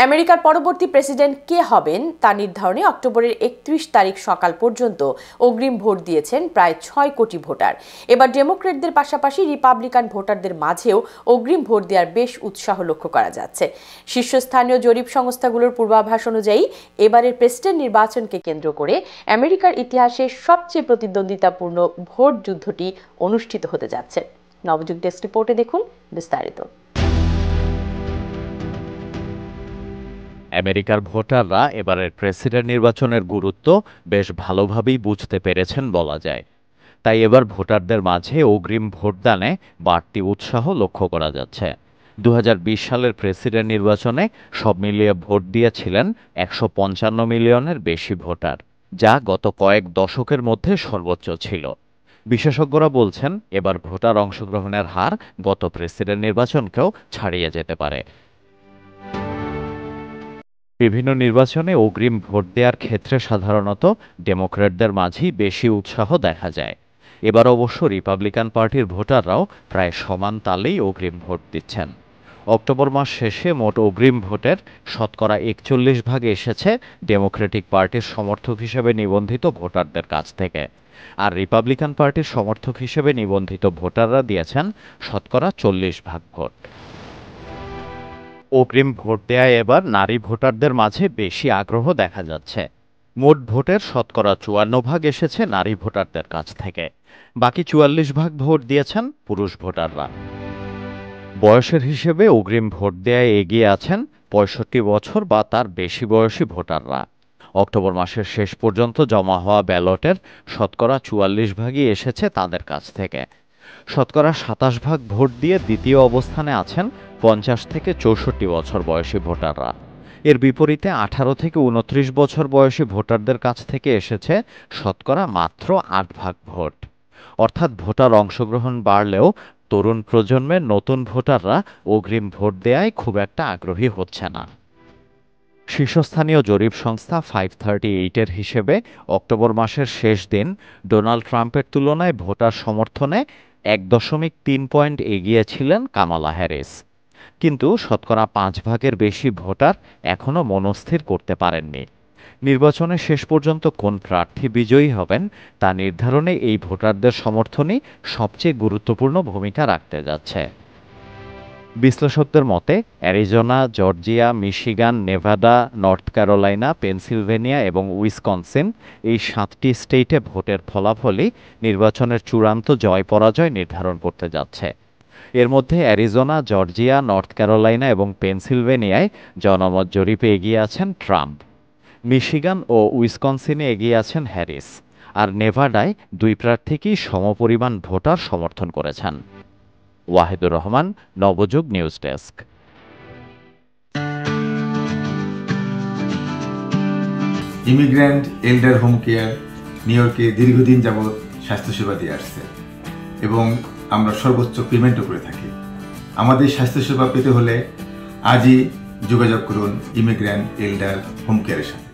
আমেরিকার পরবর্তী প্রেসিডেন্ট কে হবেন তা নির্ধারণে অক্টোবরের ৩১ তারিখ সকাল পর্যন্ত অগ্রিম ভোট দিয়েছেন প্রায় ৬ কোটি ভোটার। এবার ডেমোক্র্যাটদের পাশাপাশি রিপাবলিকান ভোটারদের মাঝেও অগ্রিম ভোট দেওয়ার বেশ উৎসাহ লক্ষ্য করা যাচ্ছে। শীর্ষস্থানীয় জরিপ সংস্থাগুলোর পূর্বাভাস অনুযায়ী এবারের প্রেসিডেন্ট নির্বাচনকে কেন্দ্র করে আমেরিকার ইতিহাসে সবচেয়ে প্রতিদ্বন্দ্বিতাপূর্ণ ভোট যুদ্ধটি অনুষ্ঠিত হতে যাচ্ছে। নবযুগ ডেস্ক রিপোর্টে দেখুন বিস্তারিত। আমেরিকার ভোটাররা এবারের প্রেসিডেন্ট নির্বাচনের গুরুত্ব বেশ ভালোভাবেই বুঝতে পেরেছেন বলা যায়। তাই এবার ভোটারদের মাঝে অগ্রিম ভোটদানে বাড়তি উৎসাহ লক্ষ্য করা যাচ্ছে। ২০২০ সালের প্রেসিডেন্ট নির্বাচনে সব মিলিয়ে ভোট দিয়েছিলেন ১৫৫ মিলিয়নের বেশি ভোটার, যা গত কয়েক দশকের মধ্যে সর্বোচ্চ ছিল। বিশেষজ্ঞরা বলছেন এবার ভোটার অংশগ্রহণের হার গত প্রেসিডেন্ট নির্বাচনকেও ছাড়িয়ে যেতে পারে। বিভিন্ন নির্বাচনে অগ্রিম ভোট দেওয়ার ক্ষেত্রে সাধারণত ডেমোক্র্যাটদের মাঝেই বেশি উৎসাহ দেখা যায়। এবার অবশ্য রিপাবলিকান পার্টির ভোটাররাও প্রায় সমান তালেই অগ্রিম ভোট দিচ্ছেন। অক্টোবর মাস শেষে মোট অগ্রিম ভোটের শতকরা ৪১% এসেছে ডেমোক্রেটিক পার্টির সমর্থক হিসেবে নিবন্ধিত ভোটারদের কাছ থেকে, আর রিপাবলিকান পার্টির সমর্থক হিসেবে নিবন্ধিত ভোটাররা দিয়েছেন শতকরা ৪০% ভোট। অগ্রিম ভোট দেয়ায় এবার নারী ভোটারদের মাঝে বেশি আগ্রহ দেখা যাচ্ছে। মোট ভোটের শতকরা ৫৪% এসেছে নারী ভোটারদের কাছ থেকে, বাকি ৪৪% ভোট দিয়েছেন পুরুষ ভোটাররা। বয়সের হিসেবে অগ্রিম ভোট দেয়ায় এগিয়ে আছেন ৬৫ বছর বা তার বেশি বয়সী ভোটাররা। অক্টোবর মাসের শেষ পর্যন্ত জমা হওয়া ব্যালটের শতকরা ৪৪%ই এসেছে তাদের কাছ থেকে। শতকরা ২৭% ভোট দিয়ে দ্বিতীয় অবস্থানে আছেন ৫০ থেকে ৬৪ বছর বয়সী ভোটাররা। এর বিপরীতে ১৮ থেকে ২৯ বছর বয়সী ভোটারদের কাছ থেকে এসেছে শতকরা মাত্র ৮% ভোট। অর্থাৎ ভোটার অংশগ্রহণ বাড়লেও তরুণ প্রজন্মের নতুন ভোটাররা অগ্রিম ভোট দেয়ায় খুব একটা আগ্রহী হচ্ছে না। শীর্ষস্থানীয় জরিপ সংস্থা 538-এর হিসেবে অক্টোবর মাসের শেষ দিন ডোনাল্ড ট্রাম্পের তুলনায় ভোটার সমর্থনে ১.৩ পয়েন্ট এগিয়ে ছিলেন কামালা হ্যারিস। কিন্তু শতকরা ৫%-এর বেশি ভোটার এখনও মনস্থির করতে পারেননি। নির্বাচনে শেষ পর্যন্ত কোন প্রার্থী বিজয়ী হবেন তা নির্ধারণে এই ভোটারদের সমর্থনই সবচেয়ে গুরুত্বপূর্ণ ভূমিকা রাখতে যাচ্ছে। বিশ্লেষকদের মতে Arizona, Georgia, Michigan, Nevada, north Carolina, Pennsylvania এবং উইসকনসিন এই ৭টি স্টেটে ভোটের ফলাফলই নির্বাচনের চূড়ান্ত জয়-পরাজয় নির্ধারণ করতে যাচ্ছে। এর মধ্যে অ্যারিজোনা, জর্জিয়া, নর্থ ক্যারোলাইনা এবং পেনসিলভেনিয়ায় জনমত জরিপে এগিয়ে আছেন ট্রাম্প। মিশিগান ও উইসকনসিনে এগিয়ে আছেন হ্যারিস, আর নেভাডায় দুই প্রার্থীকেই সমপরিমাণ ভোটার সমর্থন করেছেন। Wahidur Rahman, Nabajug news desk. Immigrant elder home care নিউ ইয়র্কে দীর্ঘদিন যাবৎ স্বাস্থ্যসেবা দিয়ে আসছে এবং আমরা সর্বোচ্চ পেমেন্টও করে থাকি। আমাদের স্বাস্থ্যসেবা পেতে হলে আজই যোগাযোগ করুন ইমিগ্র্যান্ট এল্ডার হোম কেয়ারের সাথে।